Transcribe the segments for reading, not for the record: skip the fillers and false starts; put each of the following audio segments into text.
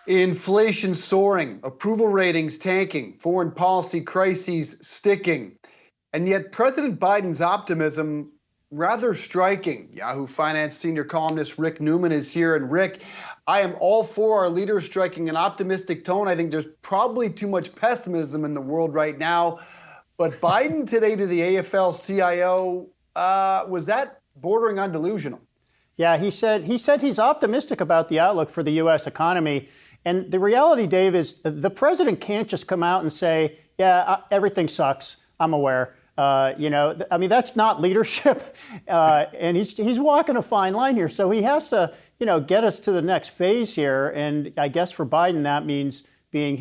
Inflation soaring, approval ratings tanking, foreign policy crises sticking. And yet President Biden's optimism rather striking. Yahoo Finance senior columnist Rick Newman is here. And Rick, I am all for our leaders striking an optimistic tone. I think there's probably too much pessimism in the world right now. But Biden today to the AFL-CIO, was that bordering on delusional? Yeah, he said he's optimistic about the outlook for the U.S. economy. And the reality, Dave, is the president can't just come out and say, yeah, everything sucks. I'm aware. I mean, that's not leadership. And he's walking a fine line here. So he has to, get us to the next phase here. And I guess for Biden, that means being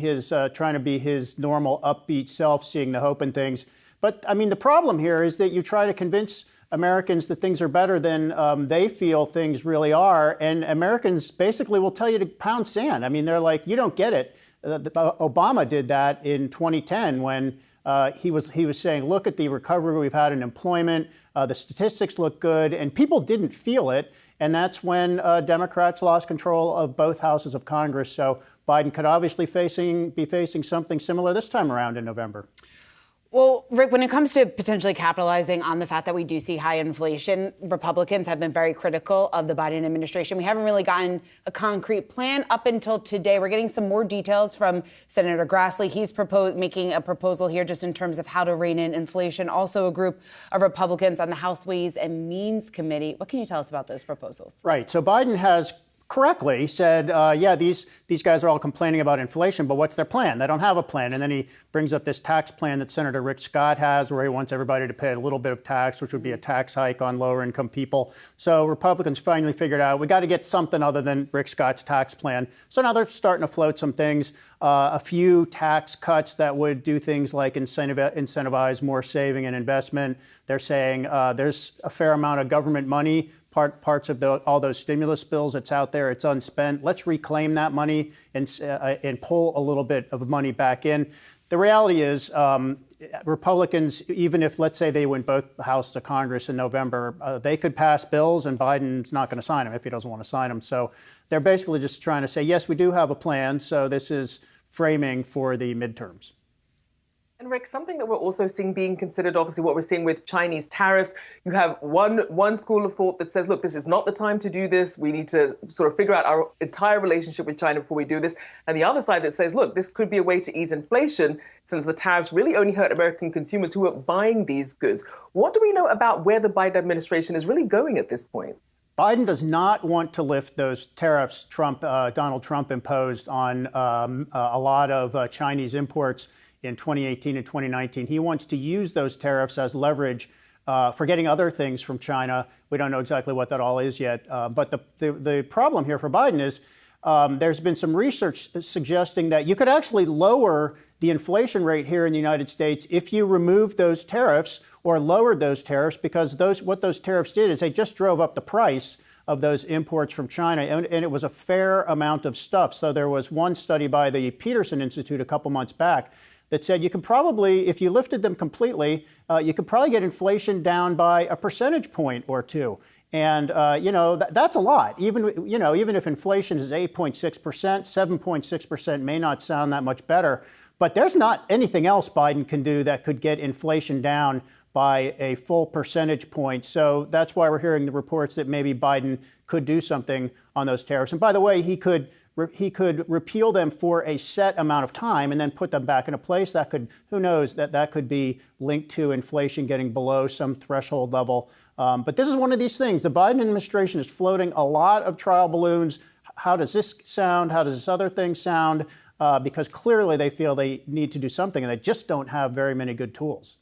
trying to be his normal upbeat self, seeing the hope in things. But I mean, the problem here is that you try to convince Americans that things are better than they feel things really are. And Americans basically will tell you to pound sand. I mean, they're like, you don't get it. Obama did that in 2010 when he was saying, look at the recovery we've had in employment. The statistics look good, and people didn't feel it. And that's when Democrats lost control of both houses of Congress. So Biden could obviously be facing something similar this time around in November. Well, Rick, when it comes to potentially capitalizing on the fact that we do see high inflation, Republicans have been very critical of the Biden administration. We haven't really gotten a concrete plan up until today. We're getting some more details from Senator Grassley. He's making a proposal here just in terms of how to rein in inflation. Also, a group of Republicans on the House Ways and Means Committee. What can you tell us about those proposals? Right. So Biden has correctly said, these guys are all complaining about inflation, but what's their plan? They don't have a plan. And then he brings up this tax plan that Senator Rick Scott has, where he wants everybody to pay a little bit of tax, which would be a tax hike on lower income people. So Republicans finally figured out we got to get something other than Rick Scott's tax plan. So now they're starting to float some things, a few tax cuts that would do things like incentivize more saving and investment. They're saying there's a fair amount of government money, parts of all those stimulus bills that's out there. It's unspent. Let's reclaim that money and pull a little bit of money back in. The reality is Republicans, even if, let's say, they win both houses of Congress in November, they could pass bills and Biden's not going to sign them if he doesn't want to sign them. So they're basically just trying to say, yes, we do have a plan. So this is framing for the midterms. And Rick, something that we're also seeing being considered, obviously what we're seeing with Chinese tariffs, you have one school of thought that says, look, this is not the time to do this. We need to sort of figure out our entire relationship with China before we do this. And the other side that says, look, this could be a way to ease inflation since the tariffs really only hurt American consumers who are buying these goods. What do we know about where the Biden administration is really going at this point? Biden does not want to lift those tariffs Donald Trump imposed on a lot of Chinese imports in 2018 and 2019. He wants to use those tariffs as leverage for getting other things from China. We don't know exactly what that all is yet. But the problem here for Biden is there's been some research suggesting that you could actually lower the inflation rate here in the United States if you removed those tariffs or lowered those tariffs, because what those tariffs did is they just drove up the price of those imports from China, and it was a fair amount of stuff. So there was one study by the Peterson Institute a couple months back that said you could probably, if you lifted them completely, you could probably get inflation down by a percentage point or two. And, that's a lot. Even if inflation is 8.6%, 7.6% may not sound that much better. But there's not anything else Biden can do that could get inflation down by a full percentage point. So that's why we're hearing the reports that maybe Biden could do something on those tariffs. And by the way, he could repeal them for a set amount of time and then put them back into place. That could, who knows, that could be linked to inflation getting below some threshold level. But this is one of these things. The Biden administration is floating a lot of trial balloons. How does this sound? How does this other thing sound? Because clearly they feel they need to do something and they just don't have very many good tools.